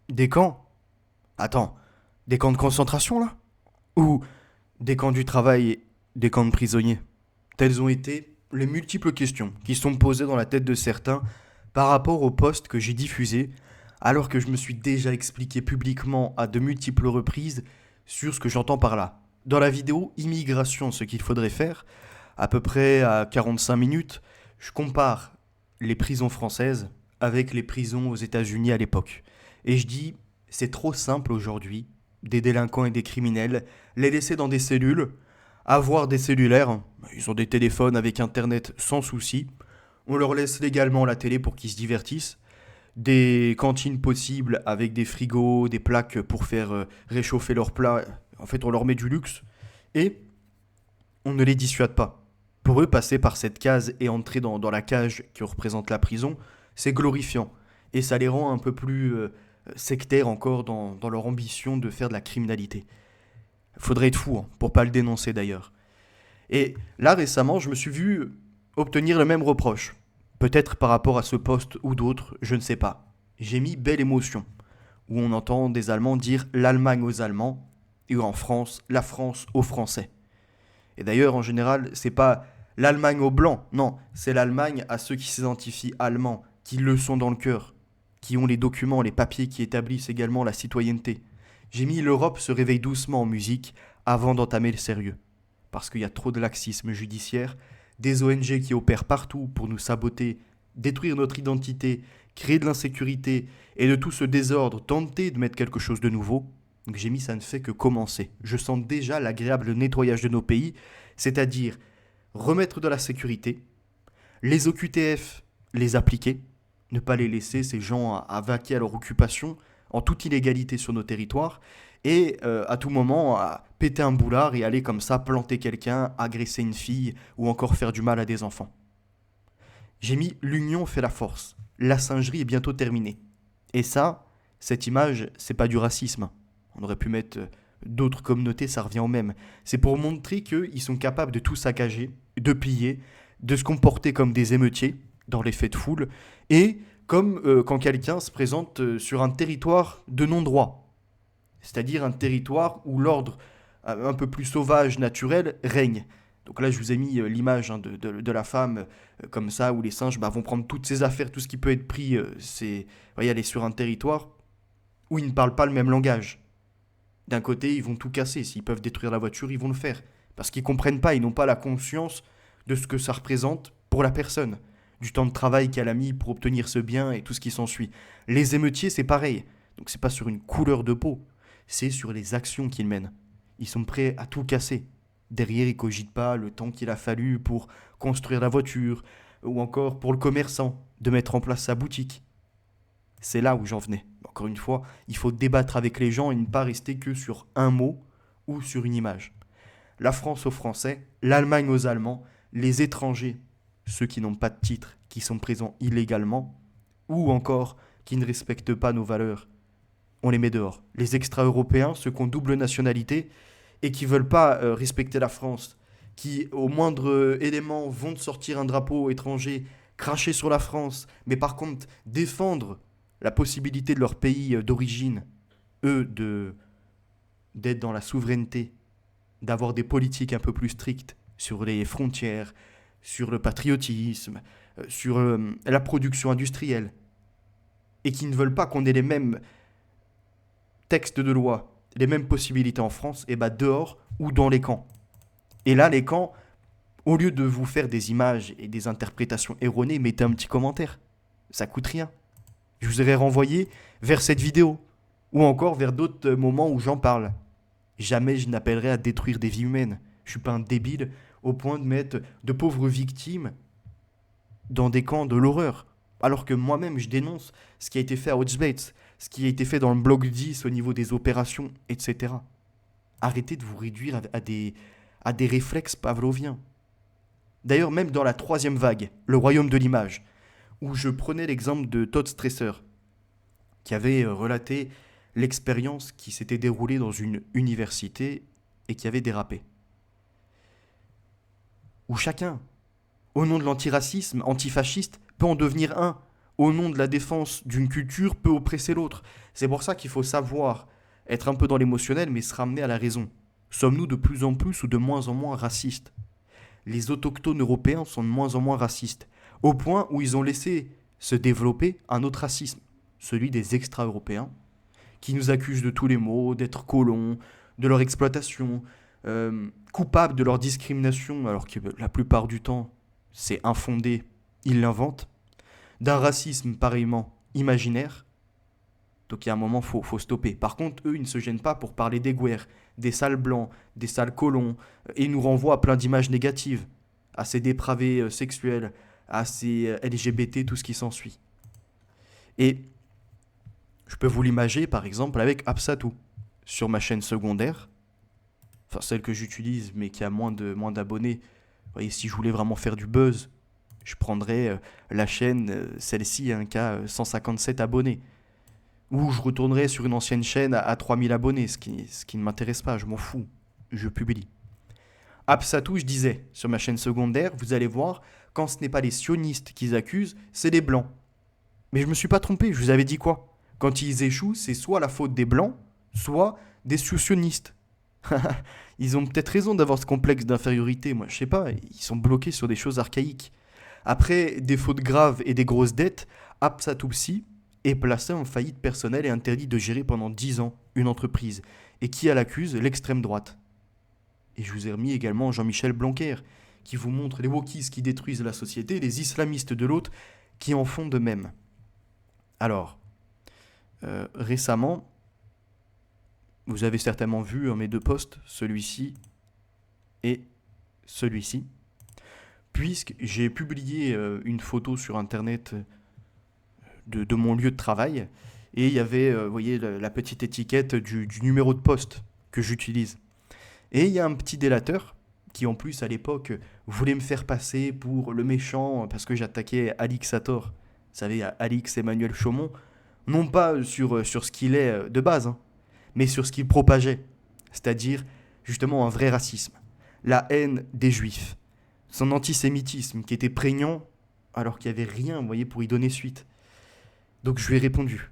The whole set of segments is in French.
Des camps? Attends, des camps de concentration là? Ou des camps du travail, des camps de prisonniers? Telles ont été les multiples questions qui sont posées dans la tête de certains par rapport au post que j'ai diffusé, alors que je me suis déjà expliqué publiquement à de multiples reprises sur ce que j'entends par là. Dans la vidéo Immigration, ce qu'il faudrait faire, à peu près à 45 minutes, je compare les prisons françaises avec les prisons aux États-Unis à l'époque. Et je dis, c'est trop simple aujourd'hui, des délinquants et des criminels, les laisser dans des cellules, avoir des cellulaires, ils ont des téléphones avec internet sans souci, on leur laisse légalement la télé pour qu'ils se divertissent, des cantines possibles avec des frigos, des plaques pour faire réchauffer leurs plats, en fait on leur met du luxe, et on ne les dissuade pas. Pour eux, passer par cette case et entrer dans la cage qui représente la prison, c'est glorifiant. Et ça les rend un peu plus sectaires encore dans leur ambition de faire de la criminalité. Faudrait être fou pour pas le dénoncer d'ailleurs. Et là récemment, je me suis vu obtenir le même reproche. Peut-être par rapport à ce poste ou d'autres, je ne sais pas. J'ai mis belle émotion, où on entend des Allemands dire l'Allemagne aux Allemands, et en France, la France aux Français. Et d'ailleurs, en général, c'est pas l'Allemagne aux Blancs, non, c'est l'Allemagne à ceux qui s'identifient allemands, qui le sont dans le cœur, qui ont les documents, les papiers qui établissent également la citoyenneté. J'ai mis l'Europe se réveille doucement en musique avant d'entamer le sérieux. Parce qu'il y a trop de laxisme judiciaire, des ONG qui opèrent partout pour nous saboter, détruire notre identité, créer de l'insécurité et de tout ce désordre, tenter de mettre quelque chose de nouveau. Donc j'ai mis ça ne fait que commencer. Je sens déjà l'agréable nettoyage de nos pays, c'est-à-dire remettre de la sécurité, les OQTF, les appliquer, ne pas les laisser ces gens à vaquer à leur occupation en toute illégalité sur nos territoires et à tout moment à péter un boulard et aller comme ça planter quelqu'un, agresser une fille ou encore faire du mal à des enfants. J'ai mis l'union fait la force. La singerie est bientôt terminée. Et ça, cette image, c'est pas du racisme. On aurait pu mettre d'autres communautés, ça revient au même. C'est pour montrer qu'ils sont capables de tout saccager, de piller, de se comporter comme des émeutiers dans les fêtes de foule, et comme quand quelqu'un se présente sur un territoire de non-droit, c'est-à-dire un territoire où l'ordre un peu plus sauvage, naturel, règne. Donc là, je vous ai mis l'image de la femme comme ça, où les singes vont prendre toutes ses affaires, tout ce qui peut être pris, voyez, aller sur un territoire où ils ne parlent pas le même langage. D'un côté, ils vont tout casser. S'ils peuvent détruire la voiture, ils vont le faire. Parce qu'ils ne comprennent pas, ils n'ont pas la conscience de ce que ça représente pour la personne. Du temps de travail qu'elle a mis pour obtenir ce bien et tout ce qui s'ensuit. Les émeutiers, c'est pareil. Donc c'est pas sur une couleur de peau, c'est sur les actions qu'ils mènent. Ils sont prêts à tout casser. Derrière, ils cogitent pas le temps qu'il a fallu pour construire la voiture, ou encore pour le commerçant de mettre en place sa boutique. C'est là où j'en venais. Encore une fois, il faut débattre avec les gens et ne pas rester que sur un mot ou sur une image. La France aux Français, l'Allemagne aux Allemands, les étrangers, ceux qui n'ont pas de titre, qui sont présents illégalement, ou encore qui ne respectent pas nos valeurs, on les met dehors. Les extra-européens, ceux qui ont double nationalité et qui ne veulent pas respecter la France, qui au moindre élément vont sortir un drapeau étranger, cracher sur la France, mais par contre défendre la possibilité de leur pays d'origine, eux, d'être dans la souveraineté, d'avoir des politiques un peu plus strictes sur les frontières, sur le patriotisme, sur la production industrielle, et qui ne veulent pas qu'on ait les mêmes textes de loi, les mêmes possibilités en France, et bah dehors ou dans les camps. Et là, les camps, au lieu de vous faire des images et des interprétations erronées, mettez un petit commentaire. Ça coûte rien. Je vous aurais renvoyé vers cette vidéo, ou encore vers d'autres moments où j'en parle. Jamais je n'appellerai à détruire des vies humaines. Je suis pas un débile au point de mettre de pauvres victimes dans des camps de l'horreur. Alors que moi-même, je dénonce ce qui a été fait à Auschwitz, ce qui a été fait dans le bloc 10 au niveau des opérations, etc. Arrêtez de vous réduire à des réflexes pavloviens. D'ailleurs, même dans la troisième vague, le royaume de l'image, où je prenais l'exemple de Todd Stresser, qui avait relaté l'expérience qui s'était déroulée dans une université et qui avait dérapé. Où chacun, au nom de l'antiracisme, antifasciste, peut en devenir un, au nom de la défense d'une culture, peut oppresser l'autre. C'est pour ça qu'il faut savoir être un peu dans l'émotionnel, mais se ramener à la raison. Sommes-nous de plus en plus ou de moins en moins racistes? Les autochtones européens sont de moins en moins racistes, au point où ils ont laissé se développer un autre racisme, celui des extra-européens, qui nous accusent de tous les maux, d'être colons, de leur exploitation, coupables de leur discrimination, alors que la plupart du temps, c'est infondé, ils l'inventent, d'un racisme pareillement imaginaire. Donc il y a un moment, faut stopper. Par contre, eux, ils ne se gênent pas pour parler des guerres, des sales blancs, des sales colons, et nous renvoient à plein d'images négatives, à ces dépravés sexuels, à ces LGBT, tout ce qui s'ensuit. Et je peux vous l'imager, par exemple, avec Absatou, sur ma chaîne secondaire, enfin celle que j'utilise, mais qui a moins d'abonnés. Vous voyez, si je voulais vraiment faire du buzz, je prendrais la chaîne, celle-ci, qui a 157 abonnés. Ou je retournerai sur une ancienne chaîne à 3000 abonnés, ce qui ne m'intéresse pas, je m'en fous, je publie. Absatou, je disais, sur ma chaîne secondaire, vous allez voir, quand ce n'est pas les sionistes qu'ils accusent, c'est les blancs. Mais je me suis pas trompé, je vous avais dit quoi? Quand ils échouent, c'est soit la faute des blancs, soit des sionistes. Ils ont peut-être raison d'avoir ce complexe d'infériorité, moi je sais pas, ils sont bloqués sur des choses archaïques. Après des fautes graves et des grosses dettes, Absatou Psy est placé en faillite personnelle et interdit de gérer pendant 10 ans une entreprise. Et qui l'accuse? L'extrême droite. Et je vous ai remis également Jean-Michel Blanquer, qui vous montre les wokistes qui détruisent la société, les islamistes de l'autre, qui en font de même. Alors, récemment, vous avez certainement vu mes deux posts, celui-ci et celui-ci, puisque j'ai publié une photo sur Internet de mon lieu de travail, et il y avait, vous voyez, la petite étiquette du numéro de poste que j'utilise. Et il y a un petit délateur qui, en plus, à l'époque, voulait me faire passer pour le méchant parce que j'attaquais Alix à tort. Vous savez, Alix Emmanuel Chaumont, non pas sur ce qu'il est de base, mais sur ce qu'il propageait, c'est-à-dire justement un vrai racisme, la haine des juifs, son antisémitisme qui était prégnant alors qu'il n'y avait rien, vous voyez, pour y donner suite. Donc je lui ai répondu.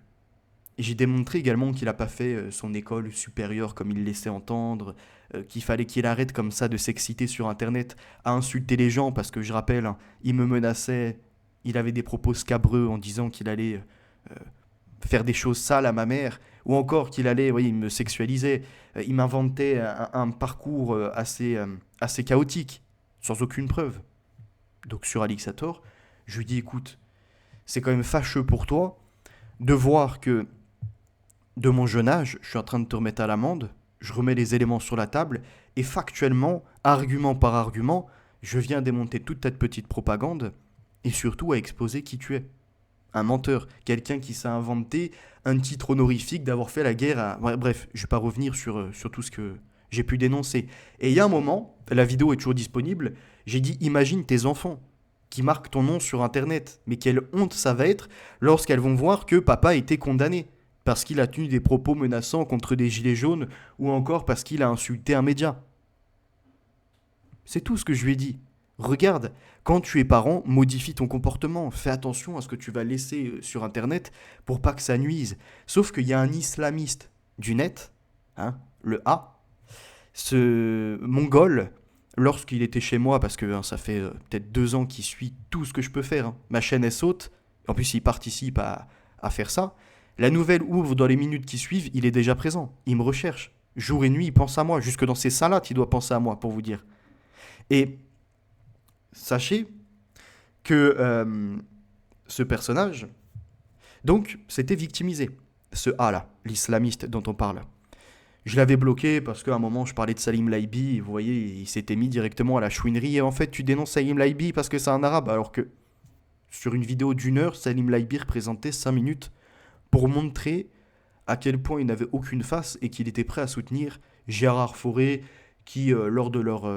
Et j'ai démontré également qu'il n'a pas fait son école supérieure comme il laissait entendre, qu'il fallait qu'il arrête comme ça de s'exciter sur Internet à insulter les gens, parce que je rappelle, il me menaçait, il avait des propos scabreux en disant qu'il allait faire des choses sales à ma mère, ou encore qu'il allait, il me sexualisait, il m'inventait un parcours assez chaotique, sans aucune preuve. Donc sur Alixator, je lui dis, écoute, c'est quand même fâcheux pour toi de voir que de mon jeune âge, je suis en train de te remettre à l'amende, je remets les éléments sur la table, et factuellement, argument par argument, je viens démonter toute ta petite propagande, et surtout à exposer qui tu es. Un menteur, quelqu'un qui s'est inventé un titre honorifique d'avoir fait la guerre à... Bref, je ne vais pas revenir sur tout ce que j'ai pu dénoncer. Et il y a un moment, la vidéo est toujours disponible, j'ai dit, imagine tes enfants qui marquent ton nom sur Internet, mais quelle honte ça va être lorsqu'elles vont voir que papa a été condamné, parce qu'il a tenu des propos menaçants contre des gilets jaunes, ou encore parce qu'il a insulté un média. C'est tout ce que je lui ai dit. Regarde, quand tu es parent, modifie ton comportement, fais attention à ce que tu vas laisser sur Internet pour pas que ça nuise. Sauf qu'il y a un islamiste du net, le A, ce mongol, lorsqu'il était chez moi, parce que ça fait peut-être 2 ans qu'il suit tout ce que je peux faire, ma chaîne elle saute, en plus il participe à faire ça, la nouvelle ouvre dans les minutes qui suivent, il est déjà présent, il me recherche, jour et nuit il pense à moi, jusque dans ses salades il doit penser à moi, pour vous dire. Et sachez que ce personnage, donc, s'était victimisé, ce A-là, l'islamiste dont on parle. Je l'avais bloqué parce qu'à un moment, je parlais de Salim Laibi, et vous voyez, il s'était mis directement à la chouinerie, et en fait, tu dénonces Salim Laibi parce que c'est un arabe, alors que sur une vidéo d'1 heure, Salim Laibi représentait 5 minutes pour montrer à quel point il n'avait aucune face et qu'il était prêt à soutenir Gérard Fauré, qui, lors de leur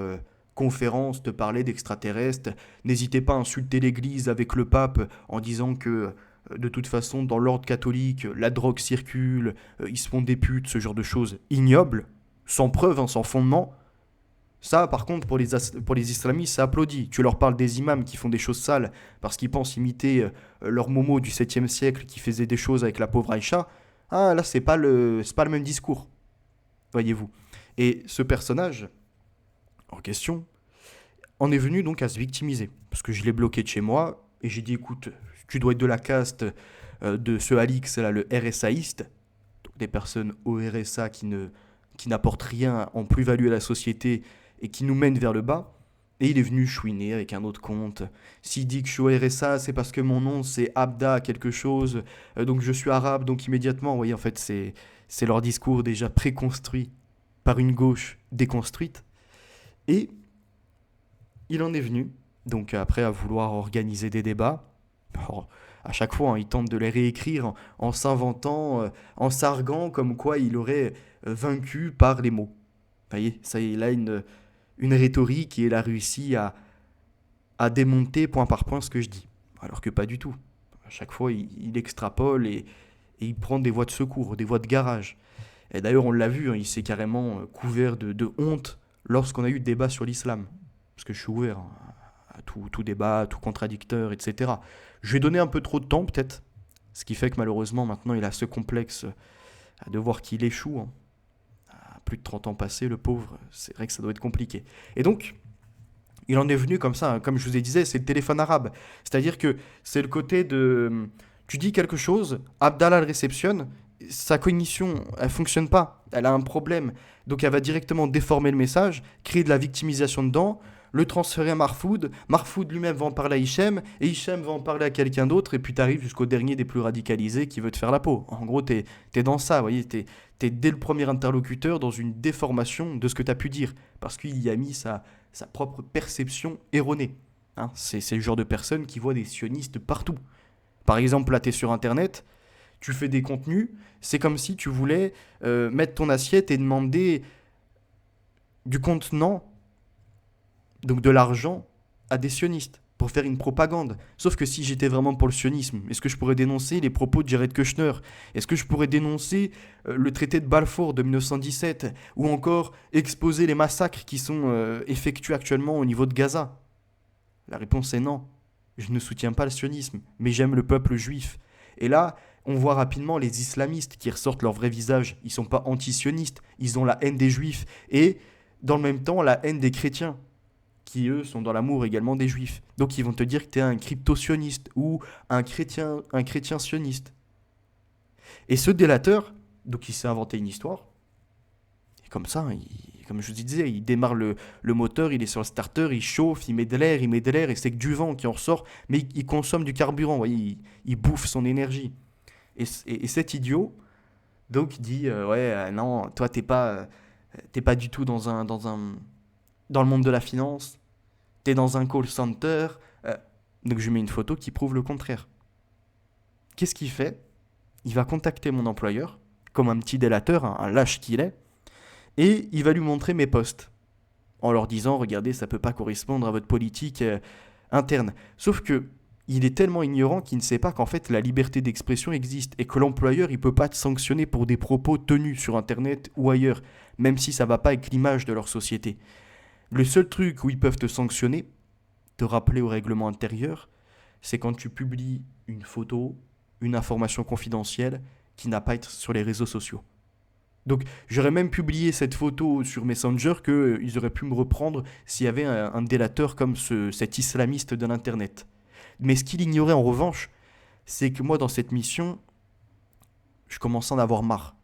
conférence, te parlait d'extraterrestres. N'hésitez pas à insulter l'Église avec le pape en disant que de toute façon, dans l'ordre catholique, la drogue circule, ils se font des putes, ce genre de choses ignobles, sans preuve, sans fondement. Ça, par contre, pour les islamistes, ça applaudit. Tu leur parles des imams qui font des choses sales parce qu'ils pensent imiter leur Momo du 7e siècle qui faisait des choses avec la pauvre Aïcha. Ah, là, c'est pas le même discours, voyez-vous. Et ce personnage en question en est venu donc à se victimiser. Parce que je l'ai bloqué de chez moi et j'ai dit, écoute, tu dois être de la caste de ce Alix, là, le RSAiste, donc des personnes au RSA qui n'apportent rien en plus-value à la société et qui nous mènent vers le bas. Et il est venu chouiner avec un autre compte. S'il dit que je suis au RSA, c'est parce que mon nom c'est Abda quelque chose, donc je suis arabe, donc immédiatement, vous voyez, en fait, c'est leur discours déjà préconstruit par une gauche déconstruite. Et il en est venu, donc après, à vouloir organiser des débats. Alors, à chaque fois, hein, il tente de les réécrire en s'inventant, en s'arguant comme quoi il aurait vaincu par les mots. Vous voyez, ça, il a une rhétorique et il a réussi à démonter point par point ce que je dis. Alors que pas du tout. À chaque fois, il extrapole et il prend des voies de secours, des voies de garage. Et d'ailleurs, on l'a vu, hein, il s'est carrément couvert de honte lorsqu'on a eu le débat sur l'islam. Parce que je suis ouvert, hein, à tout débat, à tout contradicteur, etc. Je lui ai donné un peu trop de temps, peut-être. Ce qui fait que malheureusement, maintenant, il a ce complexe de voir qu'il échoue, hein. À plus de 30 ans passés, le pauvre, c'est vrai que ça doit être compliqué. Et donc, il en est venu comme ça, hein, comme je vous ai dit, c'est le téléphone arabe. C'est-à-dire que c'est le côté de... Tu dis quelque chose, Abdallah le réceptionne, sa cognition, elle fonctionne pas, elle a un problème. Donc elle va directement déformer le message, créer de la victimisation dedans, le transférer à Marfoud, Marfoud lui-même va en parler à Hichem, et Hichem va en parler à quelqu'un d'autre, et puis tu arrives jusqu'au dernier des plus radicalisés qui veut te faire la peau. En gros, t'es dans ça, vous voyez, t'es dès le premier interlocuteur dans une déformation de ce que tu as pu dire, parce qu'il y a mis sa propre perception erronée. Hein, c'est le genre de personne qui voit des sionistes partout. Par exemple, là, tu es sur Internet, tu fais des contenus, c'est comme si tu voulais mettre ton assiette et demander du contenant, donc de l'argent, à des sionistes pour faire une propagande. Sauf que si j'étais vraiment pour le sionisme, est-ce que je pourrais dénoncer les propos de Jared Kushner? Est-ce que je pourrais dénoncer le traité de Balfour de 1917? Ou encore exposer les massacres qui sont effectués actuellement au niveau de Gaza? La réponse est non. Je ne soutiens pas le sionisme, mais j'aime le peuple juif. Et là, on voit rapidement les islamistes qui ressortent leur vrai visage. Ils ne sont pas anti-sionistes, ils ont la haine des juifs. Et dans le même temps, la haine des chrétiens, qui eux sont dans l'amour également des juifs. Donc ils vont te dire que tu es un crypto-sioniste ou un chrétien sioniste. Et ce délateur, donc il s'est inventé une histoire. Et comme ça, comme je vous disais, il démarre le moteur, il est sur le starter, il chauffe, il met de l'air, et c'est que du vent qui en ressort, mais il consomme du carburant, vous voyez, il bouffe son énergie. Et cet idiot, donc, dit ouais, non, toi, t'es pas du tout dans le monde de la finance, t'es dans un call center. Donc, je mets une photo qui prouve le contraire. Qu'est-ce qu'il fait? Il va contacter mon employeur, comme un petit délateur, un lâche qu'il est, et il va lui montrer mes posts, en leur disant, regardez, ça peut pas correspondre à votre politique interne. Sauf que il est tellement ignorant qu'il ne sait pas qu'en fait la liberté d'expression existe et que l'employeur il peut pas te sanctionner pour des propos tenus sur internet ou ailleurs, même si ça va pas avec l'image de leur société. Le seul truc où ils peuvent te sanctionner, te rappeler au règlement intérieur, c'est quand tu publies une photo, une information confidentielle qui n'a pas à être sur les réseaux sociaux. Donc j'aurais même publié cette photo sur Messenger qu'ils auraient pu me reprendre s'il y avait un délateur comme cet islamiste de l'Internet. Mais ce qu'il ignorait en revanche, c'est que moi dans cette mission, je commençais à en avoir marre.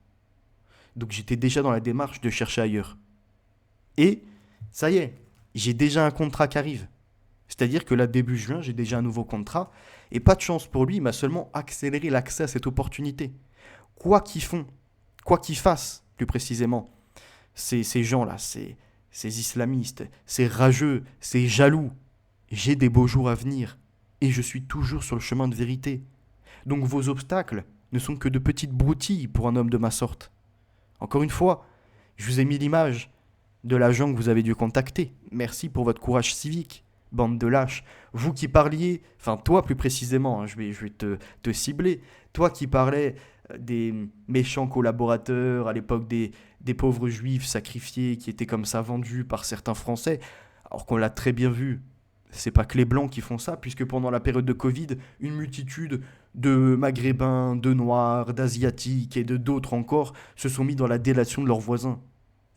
Donc j'étais déjà dans la démarche de chercher ailleurs. Et ça y est, j'ai déjà un contrat qui arrive. C'est-à-dire que là, début juin, j'ai déjà un nouveau contrat. Et pas de chance pour lui, il m'a seulement accéléré l'accès à cette opportunité. Quoi qu'ils font, quoi qu'ils fassent, plus précisément, ces gens-là, ces islamistes, ces rageux, ces jaloux, j'ai des beaux jours à venir. Et je suis toujours sur le chemin de vérité. Donc vos obstacles ne sont que de petites broutilles pour un homme de ma sorte. Encore une fois, je vous ai mis l'image de l'agent que vous avez dû contacter. Merci pour votre courage civique, bande de lâches. Vous qui parliez, enfin toi plus précisément, hein, je vais te cibler, toi qui parlais des méchants collaborateurs, à l'époque des pauvres juifs sacrifiés qui étaient comme ça vendus par certains Français, alors qu'on l'a très bien vu. C'est pas que les Blancs qui font ça, puisque pendant la période de Covid, une multitude de Maghrébins, de Noirs, d'Asiatiques et de d'autres encore se sont mis dans la délation de leurs voisins.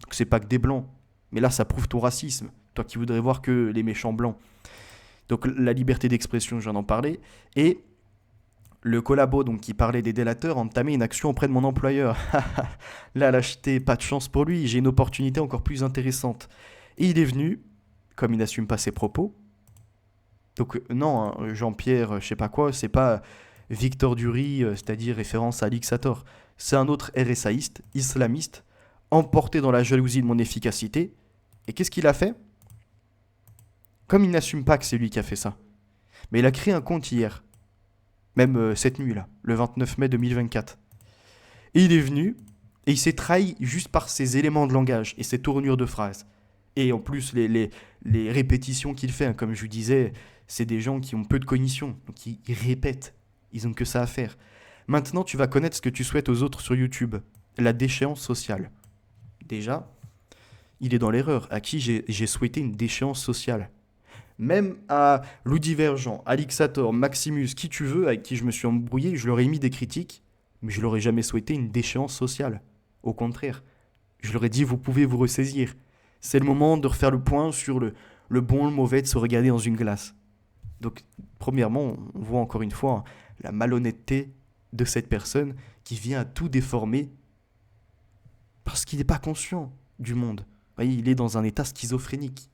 Donc c'est pas que des Blancs. Mais là, ça prouve ton racisme. Toi qui voudrais voir que les méchants Blancs. Donc la liberté d'expression, je viens d'en parler. Et le collabo donc, qui parlait des délateurs a entamé une action auprès de mon employeur. Là, lâcheté, pas de chance pour lui, j'ai une opportunité encore plus intéressante. Et il est venu, comme il n'assume pas ses propos. Donc non, hein, Jean-Pierre, je sais pas quoi, c'est pas Victor Dury, c'est-à-dire référence à Alixator. C'est un autre RSAiste, islamiste, emporté dans la jalousie de mon efficacité. Et qu'est-ce qu'il a fait? Comme il n'assume pas que c'est lui qui a fait ça. Mais il a créé un compte hier. Même cette nuit-là, le 29 mai 2024. Et il est venu, et il s'est trahi juste par ses éléments de langage et ses tournures de phrases. Et en plus, les répétitions qu'il fait, hein, comme je vous disais, c'est des gens qui ont peu de cognition, donc ils répètent, ils ont que ça à faire. Maintenant, tu vas connaître ce que tu souhaites aux autres sur YouTube, la déchéance sociale. Déjà, il est dans l'erreur. À qui j'ai souhaité une déchéance sociale? Même à Loudivergent, Alixator, Maximus, qui tu veux, avec qui je me suis embrouillé, je leur ai mis des critiques, mais je leur ai jamais souhaité une déchéance sociale. Au contraire, je leur ai dit, vous pouvez vous ressaisir. C'est le moment de refaire le point sur le bon, le mauvais, de se regarder dans une glace. Donc, premièrement, on voit encore une fois la malhonnêteté de cette personne qui vient à tout déformer parce qu'il n'est pas conscient du monde. Vous voyez, il est dans un état schizophrénique.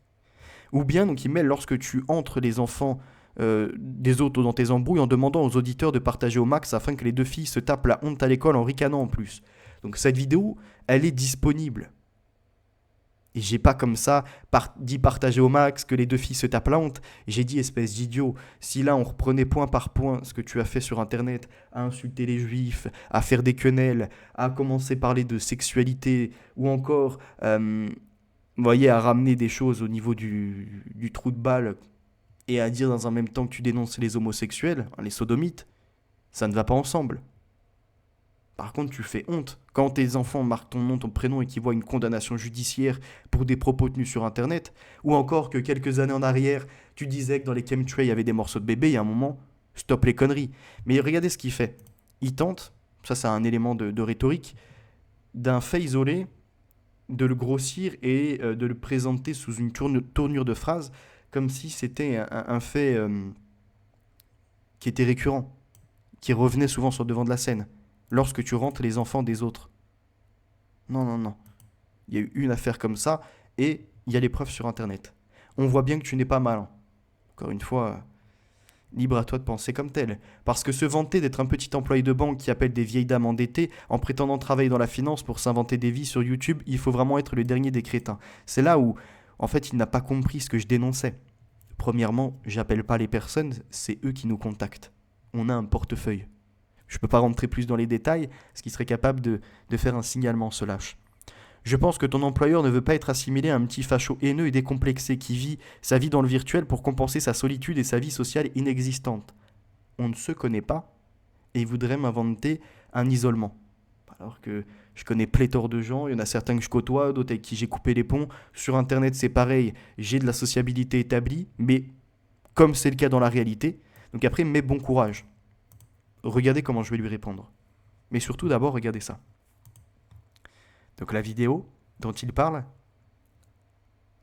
Ou bien, donc, il met lorsque tu entres les enfants des autres dans tes embrouilles en demandant aux auditeurs de partager au max afin que les deux filles se tapent la honte à l'école en ricanant en plus. Donc, cette vidéo, elle est disponible. Et j'ai pas comme ça dit partager au max que les deux filles se tapent la honte. J'ai dit espèce d'idiot, si là on reprenait point par point ce que tu as fait sur internet, à insulter les juifs, à faire des quenelles, à commencer à parler de sexualité, ou encore, vous voyez, à ramener des choses au niveau du trou de balle, et à dire dans un même temps que tu dénonces les homosexuels, hein, les sodomites, ça ne va pas ensemble. Par contre, tu fais honte. Quand tes enfants marquent ton nom, ton prénom et qu'ils voient une condamnation judiciaire pour des propos tenus sur Internet, ou encore que quelques années en arrière, tu disais que dans les chemtrails, il y avait des morceaux de bébé, il y a un moment, stop les conneries. Mais regardez ce qu'il fait. Il tente, ça c'est un élément de rhétorique, d'un fait isolé, de le grossir et de le présenter sous une tournure de phrase, comme si c'était un fait qui était récurrent, qui revenait souvent sur le devant de la scène. Lorsque tu rentres les enfants des autres. Non, non, non. Il y a eu une affaire comme ça, et il y a les preuves sur Internet. On voit bien que tu n'es pas malin. Encore une fois, libre à toi de penser comme tel. Parce que se vanter d'être un petit employé de banque qui appelle des vieilles dames endettées en prétendant travailler dans la finance pour s'inventer des vies sur YouTube, il faut vraiment être le dernier des crétins. C'est là où, en fait, il n'a pas compris ce que je dénonçais. Premièrement, j'appelle pas les personnes, c'est eux qui nous contactent. On a un portefeuille. Je ne peux pas rentrer plus dans les détails, ce qui serait capable de faire un signalement, ce lâche. Je pense que ton employeur ne veut pas être assimilé à un petit facho haineux et décomplexé qui vit sa vie dans le virtuel pour compenser sa solitude et sa vie sociale inexistante. On ne se connaît pas et il voudrait m'inventer un isolement. Alors que je connais pléthore de gens, il y en a certains que je côtoie, d'autres avec qui j'ai coupé les ponts. Sur Internet, c'est pareil, j'ai de la sociabilité établie, mais comme c'est le cas dans la réalité, donc après, mets bon courage. Regardez comment je vais lui répondre. Mais surtout, d'abord, regardez ça. Donc la vidéo dont il parle,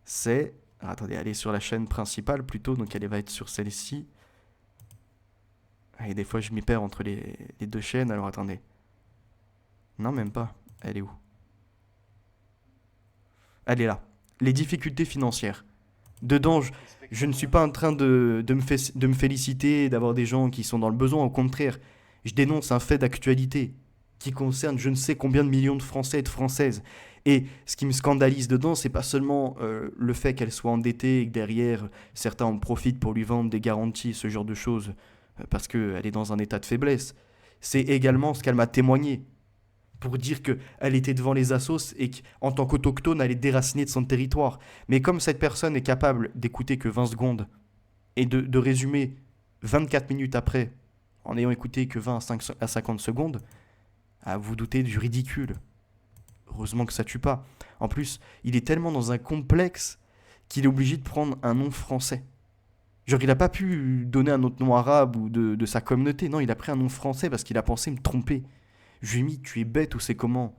c'est... Alors, attendez, elle est sur la chaîne principale plutôt, donc elle va être sur celle-ci. Et des fois, je m'y perds entre les deux chaînes, alors attendez. Non, même pas. Elle est où? Elle est là. Les difficultés financières. Dedans, je ne suis pas en train de me féliciter d'avoir des gens qui sont dans le besoin. Au contraire, je dénonce un fait d'actualité qui concerne je ne sais combien de millions de Français et de Françaises. Et ce qui me scandalise dedans, c'est pas seulement le fait qu'elle soit endettée et que derrière, certains en profitent pour lui vendre des garanties, ce genre de choses, parce qu'elle est dans un état de faiblesse. C'est également ce qu'elle m'a témoigné pour dire qu'elle était devant les assos et qu'en tant qu'autochtone, elle est déracinée de son territoire. Mais comme cette personne est capable d'écouter que 20 secondes et de résumer 24 minutes après, en n'ayant écouté que 20 à 50 secondes, Ah, vous doutez du ridicule. Heureusement que ça tue pas. En plus, il est tellement dans un complexe qu'il est obligé de prendre un nom français. Genre, il a pas pu donner un autre nom arabe ou de sa communauté. Non, il a pris un nom français parce qu'il a pensé me tromper. Je lui ai mis, tu es bête ou c'est comment?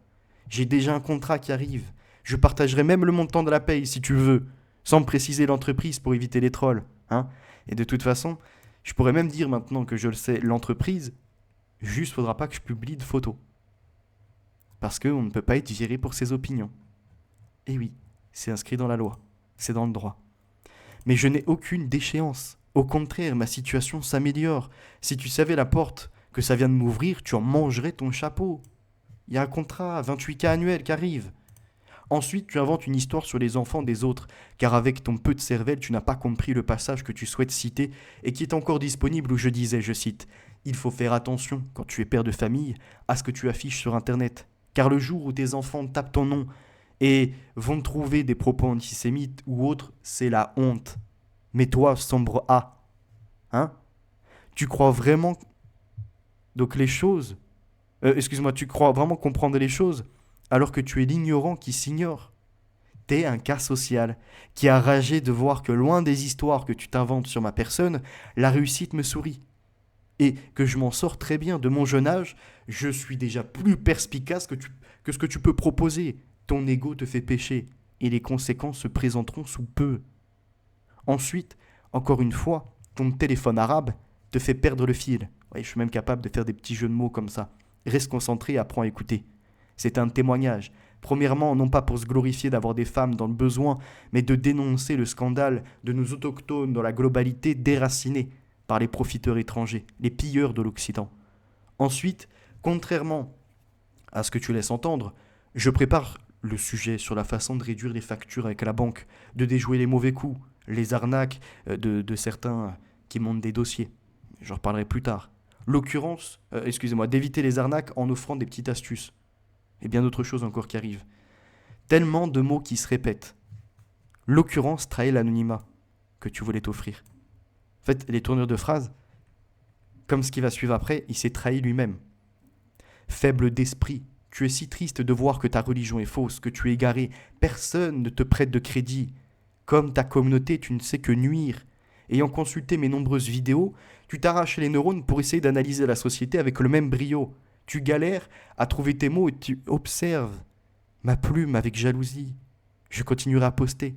J'ai déjà un contrat qui arrive. Je partagerai même le montant de la paye si tu veux, sans me préciser l'entreprise pour éviter les trolls. Hein. Et de toute façon, je pourrais même dire maintenant que je le sais, l'entreprise, juste faudra pas que je publie de photos. Parce qu'on ne peut pas être viré pour ses opinions. Et oui, c'est inscrit dans la loi. C'est dans le droit. Mais je n'ai aucune déchéance. Au contraire, ma situation s'améliore. Si tu savais la porte que ça vient de m'ouvrir, tu en mangerais ton chapeau. Il y a un contrat à 28K annuel qui arrive. Ensuite, tu inventes une histoire sur les enfants des autres, car avec ton peu de cervelle, tu n'as pas compris le passage que tu souhaites citer et qui est encore disponible où je disais, je cite, il faut faire attention, quand tu es père de famille, à ce que tu affiches sur Internet. Car le jour où tes enfants tapent ton nom et vont trouver des propos antisémites ou autres, c'est la honte. Mais toi, sombre A, hein? Tu crois vraiment donc les choses excuse-moi, tu crois vraiment comprendre les choses alors que tu es l'ignorant qui s'ignore. T'es un cas social qui a ragé de voir que loin des histoires que tu t'inventes sur ma personne, la réussite me sourit. Et que je m'en sors très bien de mon jeune âge, je suis déjà plus perspicace que ce que tu peux proposer. Ton ego te fait pécher et les conséquences se présenteront sous peu. Ensuite, encore une fois, ton téléphone arabe te fait perdre le fil. Ouais, je suis même capable de faire des petits jeux de mots comme ça. Reste concentré et apprends à écouter. C'est un témoignage. Premièrement, non pas pour se glorifier d'avoir des femmes dans le besoin, mais de dénoncer le scandale de nos autochtones dans la globalité déracinés par les profiteurs étrangers, les pilleurs de l'Occident. Ensuite, contrairement à ce que tu laisses entendre, je prépare le sujet sur la façon de réduire les factures avec la banque, de déjouer les mauvais coups, les arnaques de certains qui montent des dossiers. J'en reparlerai plus tard. D'éviter les arnaques en offrant des petites astuces. Et bien d'autres choses encore qui arrivent. Tellement de mots qui se répètent. L'occurrence trahit l'anonymat que tu voulais t'offrir. En fait, les tournures de phrases, comme ce qui va suivre après, il s'est trahi lui-même. Faible d'esprit, tu es si triste de voir que ta religion est fausse, que tu es égaré, personne ne te prête de crédit. Comme ta communauté, tu ne sais que nuire. Ayant consulté mes nombreuses vidéos, tu t'arraches les neurones pour essayer d'analyser la société avec le même brio. Tu galères à trouver tes mots et tu observes ma plume avec jalousie. Je continuerai à poster,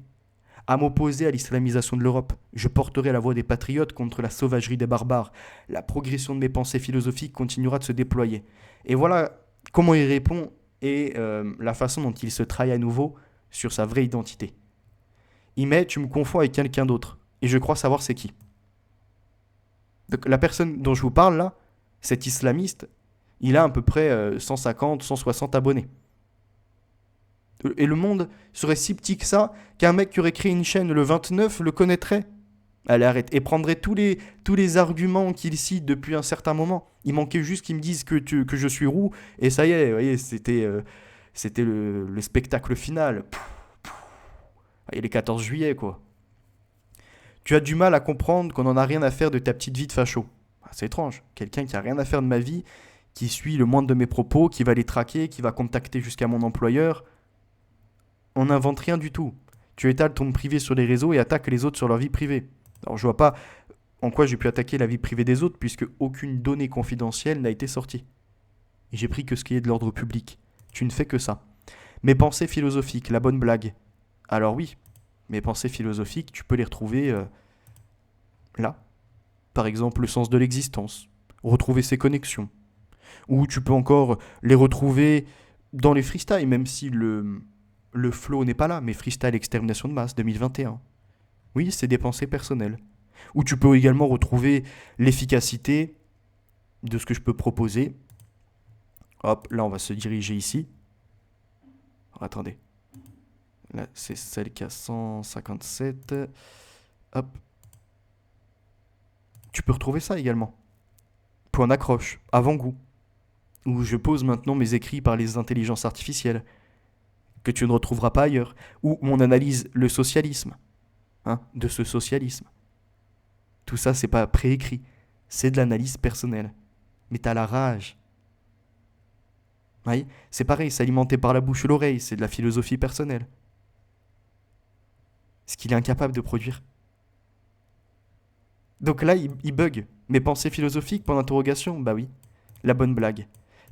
à m'opposer à l'islamisation de l'Europe. Je porterai la voix des patriotes contre la sauvagerie des barbares. La progression de mes pensées philosophiques continuera de se déployer. Et voilà comment il répond et la façon dont il se trahit à nouveau sur sa vraie identité. Il met « tu me confonds avec quelqu'un d'autre » et je crois savoir c'est qui. Donc la personne dont je vous parle là, cet islamiste, il a à peu près 150, 160 abonnés. Et le monde serait si petit que ça qu'un mec qui aurait créé une chaîne le 29 le connaîtrait. Allez, arrête. Et prendrait tous les arguments qu'il cite depuis un certain moment. Il manquait juste qu'il me dise que je suis roux. Et ça y est, vous voyez, c'était le spectacle final. Et les 14 juillet, quoi. Tu as du mal à comprendre qu'on n'en a rien à faire de ta petite vie de facho. C'est étrange. Quelqu'un qui a rien à faire de ma vie, qui suit le moindre de mes propos, qui va les traquer, qui va contacter jusqu'à mon employeur. On n'invente rien du tout. Tu étales ton privé sur les réseaux et attaques les autres sur leur vie privée. Alors je vois pas en quoi j'ai pu attaquer la vie privée des autres puisque aucune donnée confidentielle n'a été sortie. Et j'ai pris que ce qui est de l'ordre public. Tu ne fais que ça. Mes pensées philosophiques, la bonne blague. Alors oui, mes pensées philosophiques, tu peux les retrouver là. Par exemple, le sens de l'existence. Retrouver ses connexions. Ou tu peux encore les retrouver dans les freestyles, même si le flow n'est pas là, mais freestyle extermination de masse 2021. Oui, c'est des pensées personnelles. Ou tu peux également retrouver l'efficacité de ce que je peux proposer. Hop, là on va se diriger ici. Alors, attendez. Là, c'est celle qui a 157. Hop. Tu peux retrouver ça également. Point d'accroche, avant-goût. Où je pose maintenant mes écrits par les intelligences artificielles. Que tu ne retrouveras pas ailleurs. Ou mon analyse, le socialisme. De ce socialisme. Tout ça, c'est pas préécrit. C'est de l'analyse personnelle. Mais t'as la rage. Oui, c'est pareil, c'est alimenté par la bouche et l'oreille, c'est de la philosophie personnelle. Ce qu'il est incapable de produire. Donc là, il bug. Mes pensées philosophiques, point d'interrogation, bah oui. La bonne blague.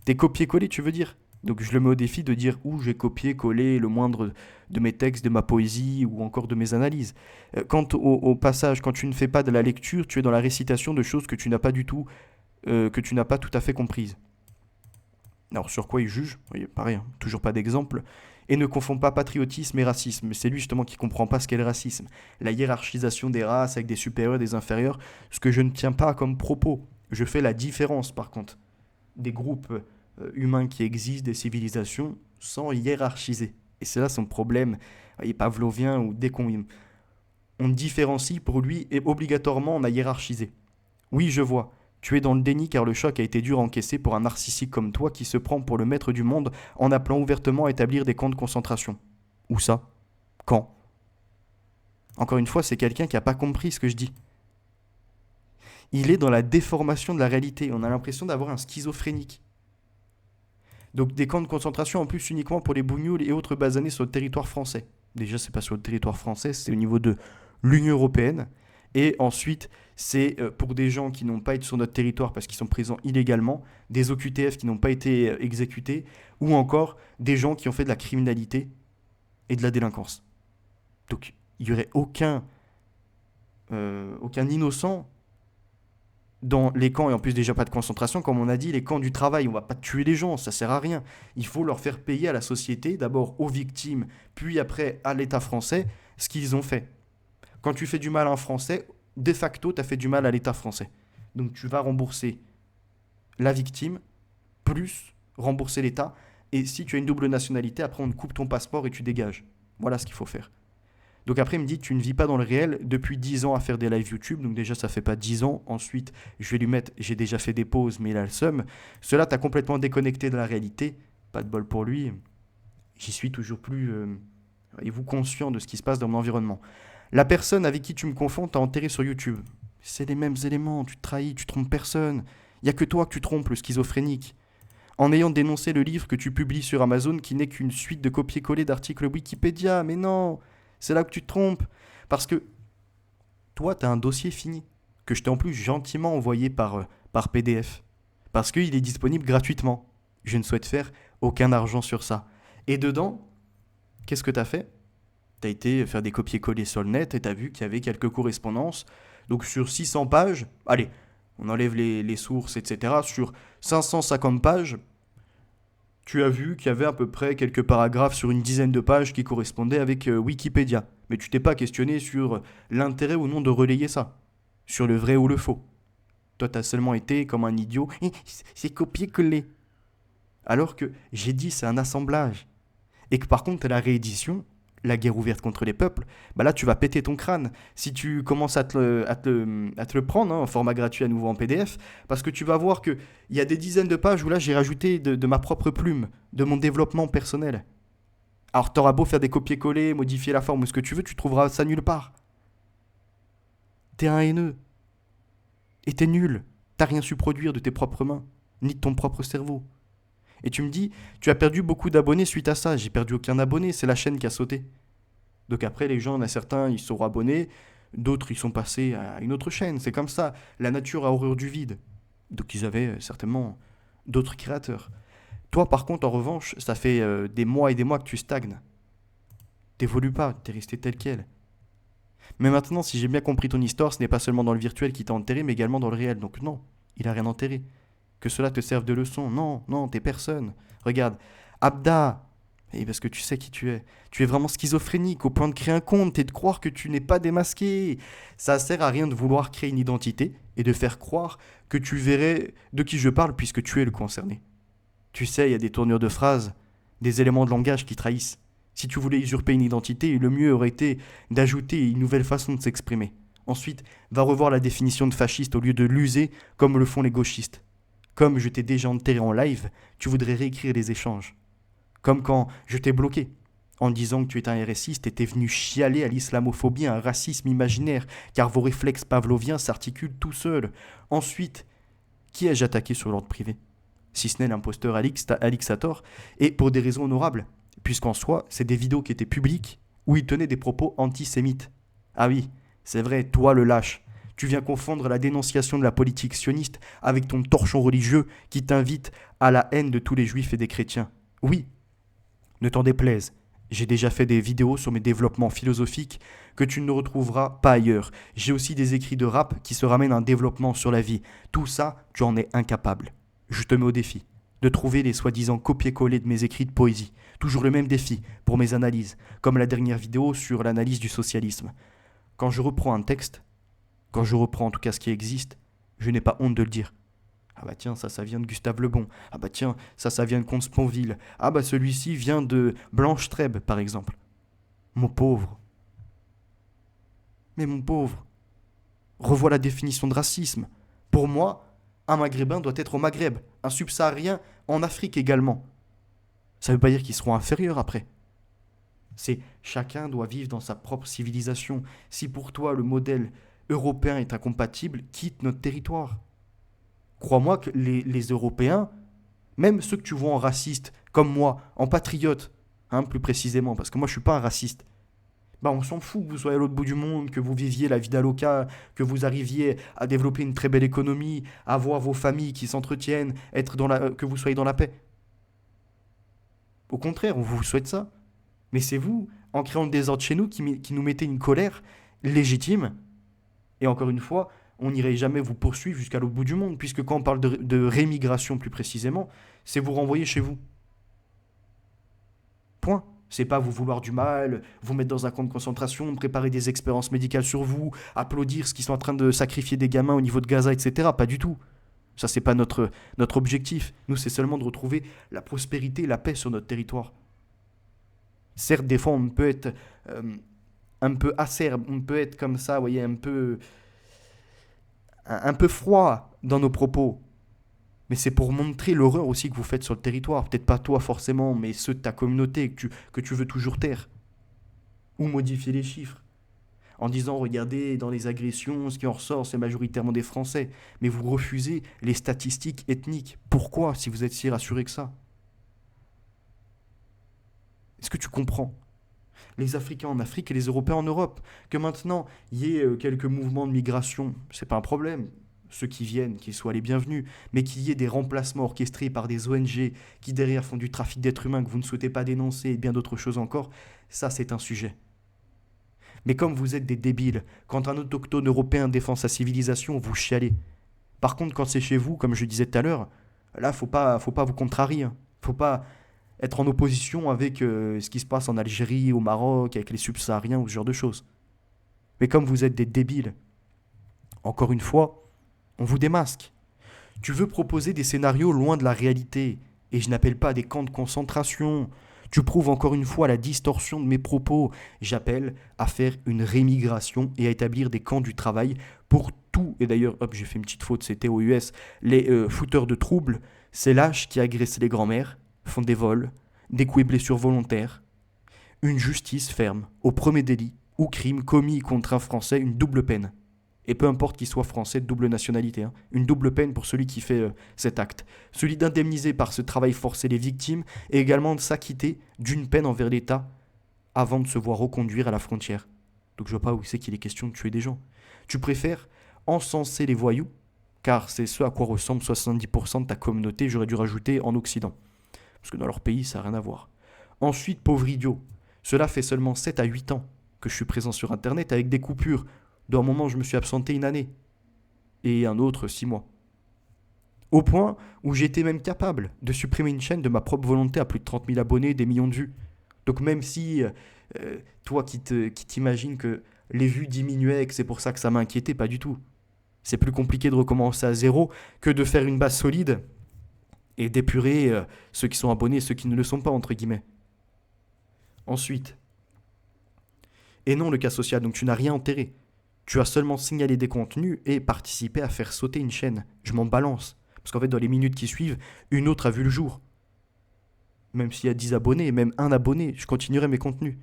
T'es copié-collé, tu veux dire? Donc je le mets au défi de dire où j'ai copié-collé le moindre de mes textes, de ma poésie ou encore de mes analyses. Quant au passage, quand tu ne fais pas de la lecture, tu es dans la récitation de choses que tu n'as pas du tout, que tu n'as pas tout à fait comprises. Alors sur quoi il juge? Oui, pareil, hein, toujours pas d'exemple. Et ne confond pas patriotisme et racisme. C'est lui justement qui comprend pas ce qu'est le racisme. La hiérarchisation des races avec des supérieurs et des inférieurs, ce que je ne tiens pas comme propos. Je fais la différence par contre des groupes humains qui existent, des civilisations, sans hiérarchiser. Et c'est là son problème, voyez, pavlovien, où dès on différencie, pour lui, et obligatoirement on a hiérarchisé. Oui, je vois. Tu es dans le déni car le choc a été dur à encaisser pour un narcissique comme toi qui se prend pour le maître du monde en appelant ouvertement à établir des camps de concentration. Où ça? Quand? Encore une fois, c'est quelqu'un qui n'a pas compris ce que je dis. Il est dans la déformation de la réalité. On a l'impression d'avoir un schizophrénique. Donc des camps de concentration en plus uniquement pour les bougnoules et autres basanés sur le territoire français. Déjà, c'est pas sur le territoire français, c'est au niveau de l'Union européenne. Et ensuite, c'est pour des gens qui n'ont pas été sur notre territoire parce qu'ils sont présents illégalement, des OQTF qui n'ont pas été exécutés, ou encore des gens qui ont fait de la criminalité et de la délinquance. Donc, il n'y aurait aucun innocent dans les camps, et en plus déjà pas de concentration, comme on a dit, les camps du travail, on va pas tuer les gens, ça sert à rien. Il faut leur faire payer à la société, d'abord aux victimes, puis après à l'État français, ce qu'ils ont fait. Quand tu fais du mal à un Français, de facto, tu as fait du mal à l'État français. Donc tu vas rembourser la victime, plus rembourser l'État, et si tu as une double nationalité, après on te coupe ton passeport et tu dégages. Voilà ce qu'il faut faire. Donc après, il me dit, tu ne vis pas dans le réel depuis 10 ans à faire des lives YouTube. Donc déjà, ça fait pas 10 ans. Ensuite, je vais lui mettre, j'ai déjà fait des pauses, mais il a le seum. Cela t'a complètement déconnecté de la réalité. Pas de bol pour lui. J'y suis toujours plus, voyez-vous, conscient de ce qui se passe dans mon environnement. La personne avec qui tu me confonds t'a enterré sur YouTube. C'est les mêmes éléments. Tu te trahis, tu trompes personne. Il n'y a que toi que tu trompes, le schizophrénique. En ayant dénoncé le livre que tu publies sur Amazon qui n'est qu'une suite de copier-coller d'articles Wikipédia. Mais non! C'est là que tu te trompes. Parce que toi, tu as un dossier fini, que je t'ai en plus gentiment envoyé par PDF. Parce qu'il est disponible gratuitement. Je ne souhaite faire aucun argent sur ça. Et dedans, qu'est-ce que tu as fait? Tu as été faire des copier-coller sur le net et tu as vu qu'il y avait quelques correspondances. Donc sur 600 pages, allez, on enlève les sources, etc. Sur 550 pages, tu as vu qu'il y avait à peu près quelques paragraphes sur une dizaine de pages qui correspondaient avec Wikipédia. Mais tu t'es pas questionné sur l'intérêt ou non de relayer ça, sur le vrai ou le faux. Toi, t'as seulement été comme un idiot, c'est copier-coller. Alors que j'ai dit c'est un assemblage. Et que par contre, la réédition, la guerre ouverte contre les peuples, bah là tu vas péter ton crâne si tu commences à te le prendre en format gratuit à nouveau en PDF, parce que tu vas voir qu'il y a des dizaines de pages où là j'ai rajouté de ma propre plume, de mon développement personnel. Alors t'auras beau faire des copier-coller, modifier la forme ou ce que tu veux, tu trouveras ça nulle part. T'es un haineux. Et t'es nul. T'as rien su produire de tes propres mains, ni de ton propre cerveau. Et tu me dis, tu as perdu beaucoup d'abonnés suite à ça. J'ai perdu aucun abonné, c'est la chaîne qui a sauté. Donc après, les gens, il y en a certains, ils sont abonnés, d'autres, ils sont passés à une autre chaîne. C'est comme ça. La nature a horreur du vide. Donc ils avaient certainement d'autres créateurs. Toi, par contre, en revanche, ça fait des mois et des mois que tu stagnes. T'évolues pas, t'es resté tel quel. Mais maintenant, si j'ai bien compris ton histoire, ce n'est pas seulement dans le virtuel qui t'a enterré, mais également dans le réel. Donc non, il a rien enterré. Que cela te serve de leçon. Non, non, t'es personne. Regarde, Abda. Et parce que tu sais qui tu es. Tu es vraiment schizophrénique au point de créer un compte et de croire que tu n'es pas démasqué. Ça sert à rien de vouloir créer une identité et de faire croire que tu verrais de qui je parle puisque tu es le concerné. Tu sais, il y a des tournures de phrases, des éléments de langage qui trahissent. Si tu voulais usurper une identité, le mieux aurait été d'ajouter une nouvelle façon de s'exprimer. Ensuite, va revoir la définition de fasciste au lieu de l'user comme le font les gauchistes. Comme je t'ai déjà enterré en live, tu voudrais réécrire les échanges. Comme quand je t'ai bloqué, en disant que tu étais un RSiste et t'es venu chialer à l'islamophobie, à un racisme imaginaire, car vos réflexes pavloviens s'articulent tout seuls. Ensuite, qui ai-je attaqué sur l'ordre privé? si ce n'est l'imposteur Alixator, et pour des raisons honorables, puisqu'en soi, c'est des vidéos qui étaient publiques où il tenait des propos antisémites. Ah oui, c'est vrai, toi le lâche. Tu viens confondre la dénonciation de la politique sioniste avec ton torchon religieux qui t'invite à la haine de tous les juifs et des chrétiens. Oui, ne t'en déplaise. J'ai déjà fait des vidéos sur mes développements philosophiques que tu ne retrouveras pas ailleurs. J'ai aussi des écrits de rap qui se ramènent à un développement sur la vie. Tout ça, tu en es incapable. Je te mets au défi de trouver les soi-disant copier-coller de mes écrits de poésie. Toujours le même défi pour mes analyses, comme la dernière vidéo sur l'analyse du socialisme. Quand je reprends un texte, quand je reprends en tout cas ce qui existe, je n'ai pas honte de le dire. Ah bah tiens, ça vient de Gustave Le Bon. Ah bah tiens, ça vient de Comte Sponville. Ah bah celui-ci vient de Blanche Trèbe, par exemple. Mon pauvre. Mais mon pauvre. Revois la définition de racisme. Pour moi, un maghrébin doit être au Maghreb, un subsaharien en Afrique également. Ça ne veut pas dire qu'ils seront inférieurs après. C'est chacun doit vivre dans sa propre civilisation. Si pour toi le modèle européen est incompatible, quitte notre territoire. Crois-moi que les Européens, même ceux que tu vois en raciste, comme moi, en patriote, plus précisément, parce que moi je suis pas un raciste, bah on s'en fout que vous soyez à l'autre bout du monde, que vous viviez la vida loca, que vous arriviez à développer une très belle économie, à avoir vos familles qui s'entretiennent, que vous soyez dans la paix. Au contraire, on vous souhaite ça. Mais c'est vous, en créant le désordre chez nous, qui nous mettez une colère légitime. Et encore une fois, on n'irait jamais vous poursuivre jusqu'à l'autre bout du monde, puisque quand on parle de rémigration plus précisément, c'est vous renvoyer chez vous. Point. C'est pas vous vouloir du mal, vous mettre dans un camp de concentration, préparer des expériences médicales sur vous, applaudir ce qu'ils sont en train de sacrifier des gamins au niveau de Gaza, etc. Pas du tout. Ça, c'est pas notre objectif. Nous, c'est seulement de retrouver la prospérité et la paix sur notre territoire. Certes, des fois, on peut être un peu acerbe, on peut être comme ça, vous voyez, un peu froid dans nos propos. Mais c'est pour montrer l'horreur aussi que vous faites sur le territoire. Peut-être pas toi forcément, mais ceux de ta communauté que tu veux toujours taire. Ou modifier les chiffres. En disant, regardez, dans les agressions, ce qui en ressort, c'est majoritairement des Français. Mais vous refusez les statistiques ethniques. Pourquoi, si vous êtes si rassuré que ça? Est-ce que tu comprends? Les Africains en Afrique et les Européens en Europe. Que maintenant, il y ait quelques mouvements de migration, c'est pas un problème. Ceux qui viennent, qu'ils soient les bienvenus, mais qu'il y ait des remplacements orchestrés par des ONG qui derrière font du trafic d'êtres humains que vous ne souhaitez pas dénoncer et bien d'autres choses encore, ça c'est un sujet. Mais comme vous êtes des débiles, quand un autochtone européen défend sa civilisation, vous chialez. Par contre, quand c'est chez vous, comme je disais tout à l'heure, là faut pas vous contrarier. Faut pas être en opposition avec ce qui se passe en Algérie, au Maroc, avec les subsahariens ou ce genre de choses. Mais comme vous êtes des débiles, encore une fois, on vous démasque. Tu veux proposer des scénarios loin de la réalité, et je n'appelle pas à des camps de concentration. Tu prouves encore une fois la distorsion de mes propos. J'appelle à faire une rémigration et à établir des camps du travail pour tout. Et d'ailleurs, hop, j'ai fait une petite faute, c'était aux US. Les fouteurs de troubles, c'est lâches qui agressent les grands-mères, font des vols, des coups et blessures volontaires. Une justice ferme au premier délit ou crime commis contre un Français, une double peine. Et peu importe qu'il soit français de double nationalité, une double peine pour celui qui fait cet acte. Celui d'indemniser par ce travail forcé les victimes et également de s'acquitter d'une peine envers l'État avant de se voir reconduire à la frontière. Donc je vois pas où c'est qu'il est question de tuer des gens. Tu préfères encenser les voyous, car c'est ce à quoi ressemble 70% de ta communauté, j'aurais dû rajouter en Occident. Parce que dans leur pays, ça n'a rien à voir. Ensuite, pauvre idiot, cela fait seulement 7 à 8 ans que je suis présent sur Internet avec des coupures. D'un moment, je me suis absenté une année. Et un autre 6 mois. Au point où j'étais même capable de supprimer une chaîne de ma propre volonté à plus de 30 000 abonnés, des millions de vues. Donc même si toi qui t'imagines que les vues diminuaient et que c'est pour ça que ça m'a inquiété, pas du tout. C'est plus compliqué de recommencer à zéro que de faire une base solide et d'épurer ceux qui sont abonnés et ceux qui ne le sont pas, entre guillemets. Ensuite, et non le cas social, donc tu n'as rien enterré. Tu as seulement signalé des contenus et participé à faire sauter une chaîne. Je m'en balance. Parce qu'en fait, dans les minutes qui suivent, une autre a vu le jour. Même s'il y a 10 abonnés, même un abonné, je continuerai mes contenus.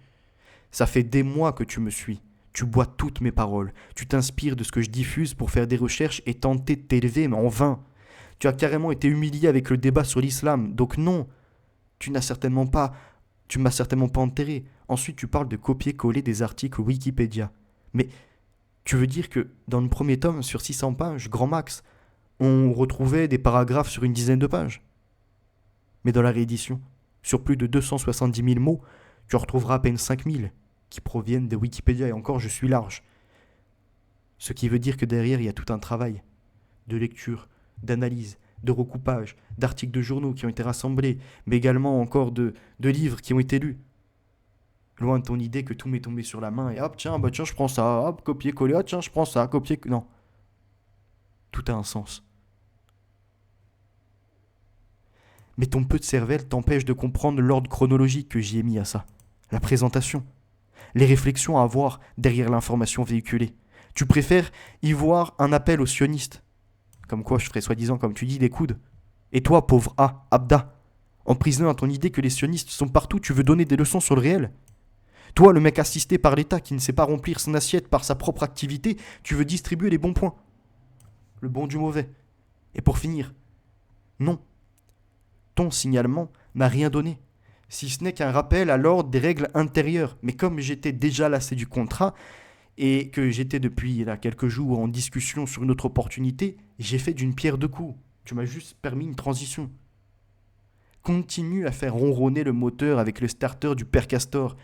Ça fait des mois que tu me suis. Tu bois toutes mes paroles. Tu t'inspires de ce que je diffuse pour faire des recherches et tenter de t'élever, mais en vain. Tu as carrément été humilié avec le débat sur l'islam. Donc non, tu n'as certainement pas, tu m'as certainement pas enterré. Ensuite, tu parles de copier-coller des articles Wikipédia. Mais tu veux dire que dans le premier tome, sur 600 pages, grand max, on retrouvait des paragraphes sur une dizaine de pages. Mais dans la réédition, sur plus de 270 000 mots, tu en retrouveras à peine 5 000 qui proviennent de Wikipédia, et encore je suis large. Ce qui veut dire que derrière, il y a tout un travail de lecture, d'analyse, de recoupage, d'articles de journaux qui ont été rassemblés, mais également encore de livres qui ont été lus. Loin de ton idée que tout m'est tombé sur la main et hop, tiens, bah tiens, je prends ça, hop, copier-coller, ah, tiens, je prends ça, copier... Non. Tout a un sens. Mais ton peu de cervelle t'empêche de comprendre l'ordre chronologique que j'y ai mis à ça. La présentation. Les réflexions à avoir derrière l'information véhiculée. Tu préfères y voir un appel aux sionistes. Comme quoi je ferais soi-disant, comme tu dis, des coudes. Et toi, pauvre Abda, emprisonné à ton idée que les sionistes sont partout, tu veux donner des leçons sur le réel. Toi, le mec assisté par l'État qui ne sait pas remplir son assiette par sa propre activité, tu veux distribuer les bons points. Le bon du mauvais. Et pour finir, non. Ton signalement n'a rien donné. Si ce n'est qu'un rappel à l'ordre des règles intérieures. Mais comme j'étais déjà lassé du contrat, et que j'étais depuis là, quelques jours en discussion sur une autre opportunité, j'ai fait d'une pierre deux coups. Tu m'as juste permis une transition. Continue à faire ronronner le moteur avec le starter du Père Castor.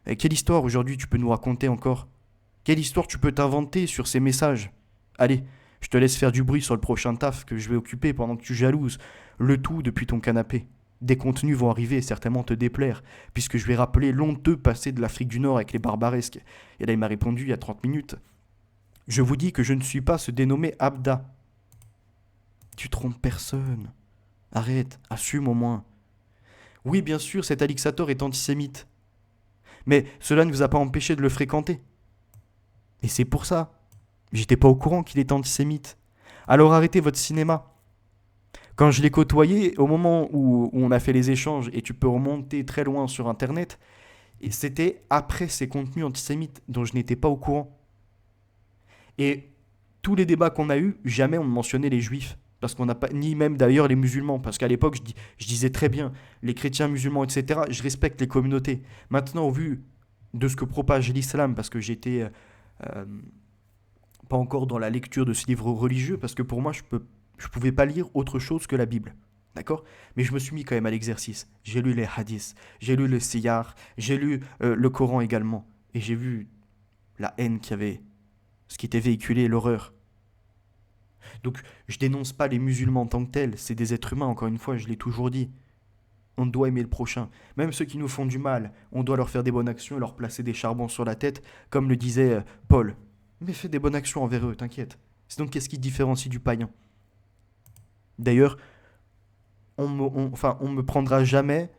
Et quelle histoire aujourd'hui tu peux nous raconter encore? Quelle histoire tu peux t'inventer sur ces messages? Allez, je te laisse faire du bruit sur le prochain taf que je vais occuper pendant que tu jalouses. Le tout depuis ton canapé. Des contenus vont arriver et certainement te déplaire, puisque je vais rappeler l'honteux passé de l'Afrique du Nord avec les barbaresques. Et là, il m'a répondu il y a 30 minutes. Je vous dis que je ne suis pas ce dénommé Abda. Tu trompes personne. Arrête, assume au moins. Oui, bien sûr, cet Alixator est antisémite. Mais cela ne vous a pas empêché de le fréquenter. Et c'est pour ça. J'étais pas au courant qu'il était antisémite. Alors arrêtez votre cinéma. Quand je l'ai côtoyé, au moment où on a fait les échanges, et tu peux remonter très loin sur Internet, et c'était après ces contenus antisémites dont je n'étais pas au courant. Et tous les débats qu'on a eus, jamais on mentionnait les juifs. Parce qu'on n'a pas, ni même d'ailleurs les musulmans. Parce qu'à l'époque, je disais très bien, les chrétiens, musulmans, etc., je respecte les communautés. Maintenant, au vu de ce que propage l'islam, parce que j'étais pas encore dans la lecture de ce livre religieux, parce que pour moi, je pouvais pas lire autre chose que la Bible. D'accord? Mais je me suis mis quand même à l'exercice. J'ai lu les hadiths, j'ai lu le siyar, j'ai lu le Coran également. Et j'ai vu la haine qu'il y avait, ce qui était véhiculé, l'horreur. Donc je dénonce pas les musulmans en tant que tels, c'est des êtres humains, encore une fois, je l'ai toujours dit. On doit aimer le prochain. Même ceux qui nous font du mal, on doit leur faire des bonnes actions et leur placer des charbons sur la tête, comme le disait Paul. Mais fais des bonnes actions envers eux, t'inquiète. C'est donc qu'est-ce qui te différencie du païen? D'ailleurs, on me prendra jamais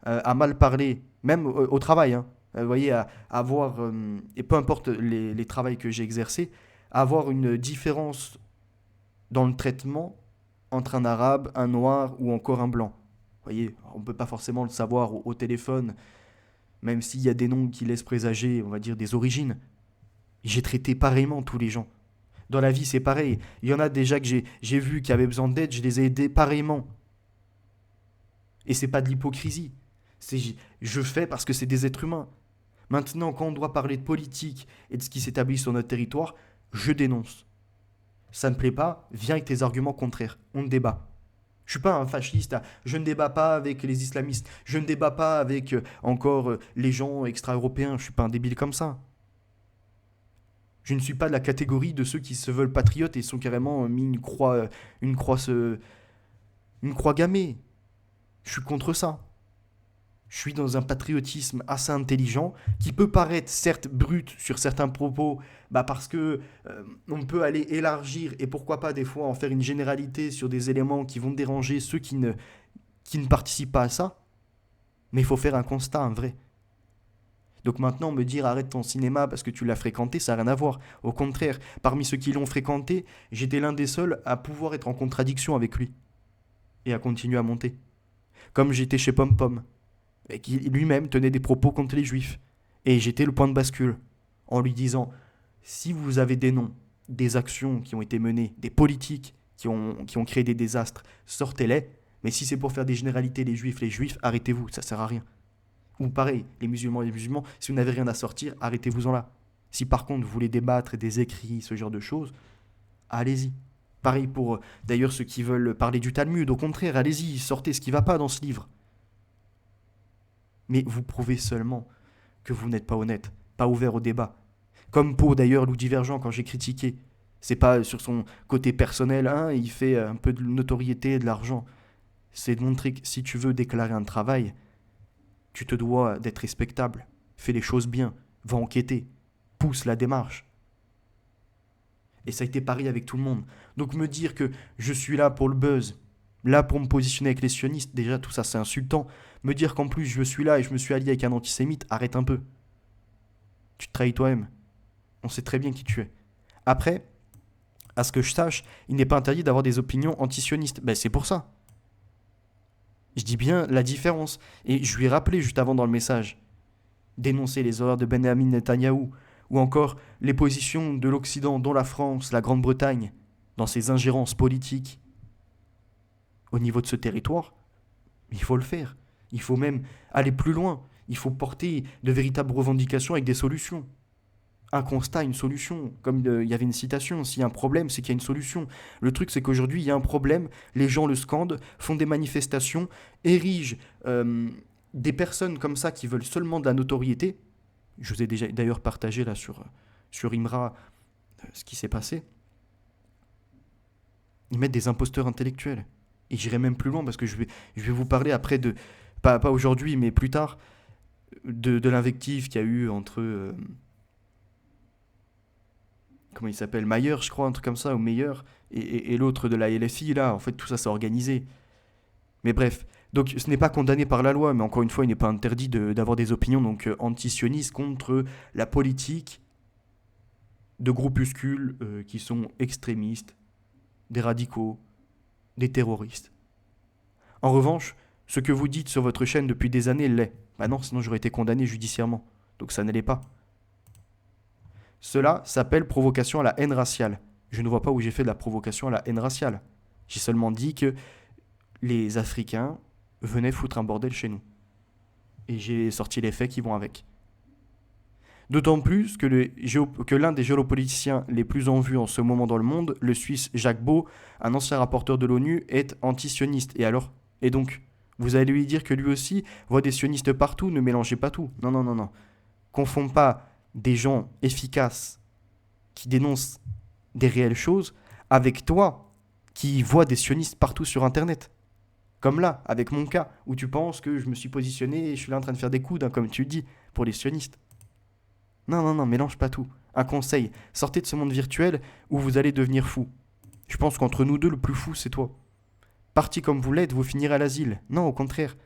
à mal parler, même au travail. Hein. Vous voyez, à avoir, et peu importe les travails que j'ai exercés, avoir une différence dans le traitement entre un arabe, un noir ou encore un blanc. Vous voyez, on ne peut pas forcément le savoir au téléphone, même s'il y a des noms qui laissent présager, on va dire, des origines. J'ai traité pareillement tous les gens. Dans la vie, c'est pareil. Il y en a déjà que j'ai vu qui avaient besoin d'aide, je les ai aidés pareillement. Et c'est pas de l'hypocrisie. Je fais parce que c'est des êtres humains. Maintenant, quand on doit parler de politique et de ce qui s'établit sur notre territoire, je dénonce. Ça ne plaît pas, viens avec tes arguments contraires. On débat. Je suis pas un fasciste, je ne débat pas avec les islamistes, je ne débat pas avec encore les gens extra-européens, je suis pas un débile comme ça. Je ne suis pas de la catégorie de ceux qui se veulent patriotes et sont carrément mis une croix gammée. Je suis contre ça. Je suis dans un patriotisme assez intelligent qui peut paraître certes brut sur certains propos, parce que on peut aller élargir et pourquoi pas des fois en faire une généralité sur des éléments qui vont déranger ceux qui ne participent pas à ça. Mais il faut faire un constat, un vrai. Donc maintenant, me dire arrête ton cinéma parce que tu l'as fréquenté, ça n'a rien à voir. Au contraire, parmi ceux qui l'ont fréquenté, j'étais l'un des seuls à pouvoir être en contradiction avec lui et à continuer à monter. Comme j'étais chez Pom Pom, et qui lui-même tenait des propos contre les juifs. Et j'étais le point de bascule, en lui disant, si vous avez des noms, des actions qui ont été menées, des politiques qui ont créé des désastres, sortez-les. Mais si c'est pour faire des généralités, les juifs, arrêtez-vous, ça sert à rien. Ou pareil, les musulmans, si vous n'avez rien à sortir, arrêtez-vous-en là. Si par contre vous voulez débattre des écrits, ce genre de choses, allez-y. Pareil pour d'ailleurs ceux qui veulent parler du Talmud, au contraire, allez-y, sortez ce qui ne va pas dans ce livre. Mais vous prouvez seulement que vous n'êtes pas honnête, pas ouvert au débat. Comme pour d'ailleurs Loup Divergent quand j'ai critiqué. C'est pas sur son côté personnel, hein, il fait un peu de notoriété, de l'argent. C'est de montrer que si tu veux déclarer un travail, tu te dois d'être respectable. Fais les choses bien, va enquêter, pousse la démarche. Et ça a été pareil avec tout le monde. Donc me dire que je suis là pour le buzz, là pour me positionner avec les sionistes, déjà tout ça c'est insultant. Me dire qu'en plus je suis là et je me suis allié avec un antisémite, arrête un peu. Tu te trahis toi-même. On sait très bien qui tu es. Après, à ce que je sache, il n'est pas interdit d'avoir des opinions antisionistes. Ben c'est pour ça. Je dis bien la différence. Et je lui ai rappelé juste avant dans le message. Dénoncer les horreurs de Benjamin Netanyahou, ou encore les positions de l'Occident, dont la France, la Grande-Bretagne, dans ses ingérences politiques au niveau de ce territoire, il faut le faire. Il faut même aller plus loin. Il faut porter de véritables revendications avec des solutions. Un constat, une solution. Comme il y avait une citation, s'il y a un problème, c'est qu'il y a une solution. Le truc, c'est qu'aujourd'hui, il y a un problème, les gens le scandent, font des manifestations, érigent des personnes comme ça qui veulent seulement de la notoriété. Je vous ai déjà d'ailleurs partagé là sur Imra ce qui s'est passé. Ils mettent des imposteurs intellectuels. Et j'irai même plus loin parce que je vais vous parler après de, pas aujourd'hui, mais plus tard, de l'invective qu'il y a eu entre... comment il s'appelle, Mayer, je crois, un truc comme ça, ou Meyer, et l'autre de la LFI, là, en fait, tout ça, c'est organisé. Mais bref, donc ce n'est pas condamné par la loi, mais encore une fois, il n'est pas interdit d'avoir des opinions donc anti-sionistes contre la politique de groupuscules qui sont extrémistes, des radicaux, des terroristes. En revanche, ce que vous dites sur votre chaîne depuis des années l'est. Bah non, sinon j'aurais été condamné judiciairement. Donc ça ne l'est pas. Cela s'appelle provocation à la haine raciale. Je ne vois pas où j'ai fait de la provocation à la haine raciale. J'ai seulement dit que les Africains venaient foutre un bordel chez nous. Et j'ai sorti les faits qui vont avec. D'autant plus que l'un des géopoliticiens les plus en vue en ce moment dans le monde, le Suisse Jacques Beau, un ancien rapporteur de l'ONU, est anti-sioniste. Et alors ? Et donc, vous allez lui dire que lui aussi voit des sionistes partout, ne mélangez pas tout. Non, non, non, non. Confond pas des gens efficaces qui dénoncent des réelles choses avec toi qui vois des sionistes partout sur Internet. Comme là, avec mon cas, où tu penses que je me suis positionné et je suis là en train de faire des coudes, hein, comme tu dis, pour les sionistes. Non, non, non, mélange pas tout. Un conseil, sortez de ce monde virtuel où vous allez devenir fou. Je pense qu'entre nous deux, le plus fou, c'est toi. Parti comme vous l'êtes, vous finirez à l'asile. Non, au contraire.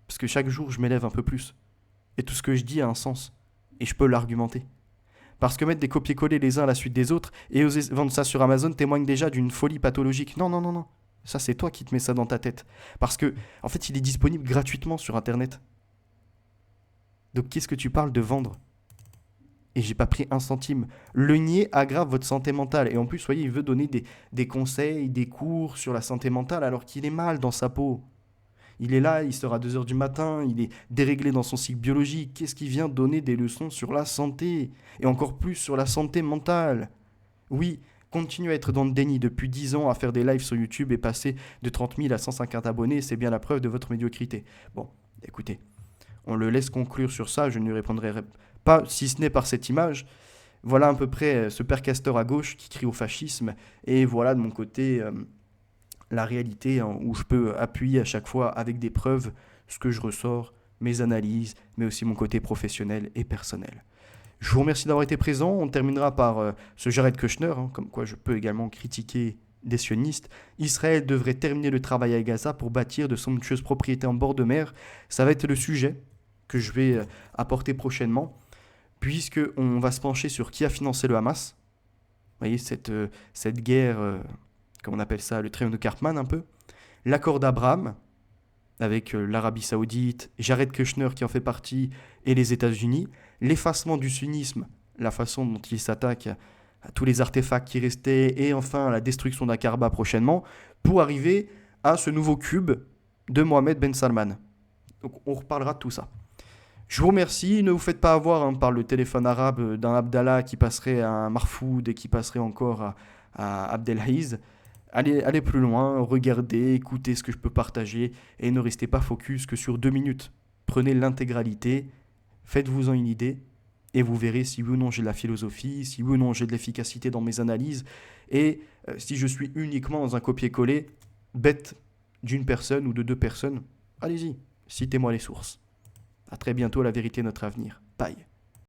Parce que chaque jour, je m'élève un peu plus. Et tout ce que je dis a un sens. Et je peux l'argumenter. Parce que mettre des copier-coller les uns à la suite des autres et oser vendre ça sur Amazon témoigne déjà d'une folie pathologique. Non, non, non, non. Ça, c'est toi qui te mets ça dans ta tête. Parce que, en fait, il est disponible gratuitement sur Internet. Donc, qu'est-ce que tu parles de vendre ? Et j'ai pas pris un centime. Le nier aggrave votre santé mentale. Et en plus, voyez, il veut donner des conseils, des cours sur la santé mentale alors qu'il est mal dans sa peau. Il est là, il sort à 2h du matin, il est déréglé dans son cycle biologique. Qu'est-ce qu'il vient donner des leçons sur la santé ? Et encore plus sur la santé mentale. Oui, continue à être dans le déni depuis 10 ans, à faire des lives sur YouTube et passer de 30 000 à 150 abonnés, c'est bien la preuve de votre médiocrité. Bon, écoutez, on le laisse conclure sur ça, je ne lui répondrai pas, si ce n'est par cette image. Voilà à peu près ce père Castor à gauche qui crie au fascisme, et voilà de mon côté la réalité où je peux appuyer à chaque fois avec des preuves ce que je ressors, mes analyses, mais aussi mon côté professionnel et personnel. Je vous remercie d'avoir été présent. On terminera par ce Jared Kushner, comme quoi je peux également critiquer des sionistes. Israël devrait terminer le travail à Gaza pour bâtir de somptueuses propriétés en bord de mer. Ça va être le sujet que je vais apporter prochainement, puisqu'on va se pencher sur qui a financé le Hamas. Vous voyez, cette guerre, comme on appelle ça, le triomphe de Karpman un peu. L'accord d'Abraham, avec l'Arabie Saoudite, Jared Kushner qui en fait partie, et les États-Unis. L'effacement du sunnisme, la façon dont il s'attaque à tous les artefacts qui restaient et enfin à la destruction d'Aqarba prochainement pour arriver à ce nouveau cube de Mohamed Ben Salman. Donc on reparlera de tout ça. Je vous remercie, ne vous faites pas avoir par le téléphone arabe d'un Abdallah qui passerait à un Marfoud et qui passerait encore à Abdelhaïz. Allez plus loin, regardez, écoutez ce que je peux partager et ne restez pas focus que sur 2 minutes. Prenez l'intégralité, faites-vous-en une idée et vous verrez si oui ou non j'ai de la philosophie, si oui ou non j'ai de l'efficacité dans mes analyses et si je suis uniquement dans un copier-coller bête d'une personne ou de 2 personnes. Allez-y, citez-moi les sources. À très bientôt, la vérité est notre avenir. Bye.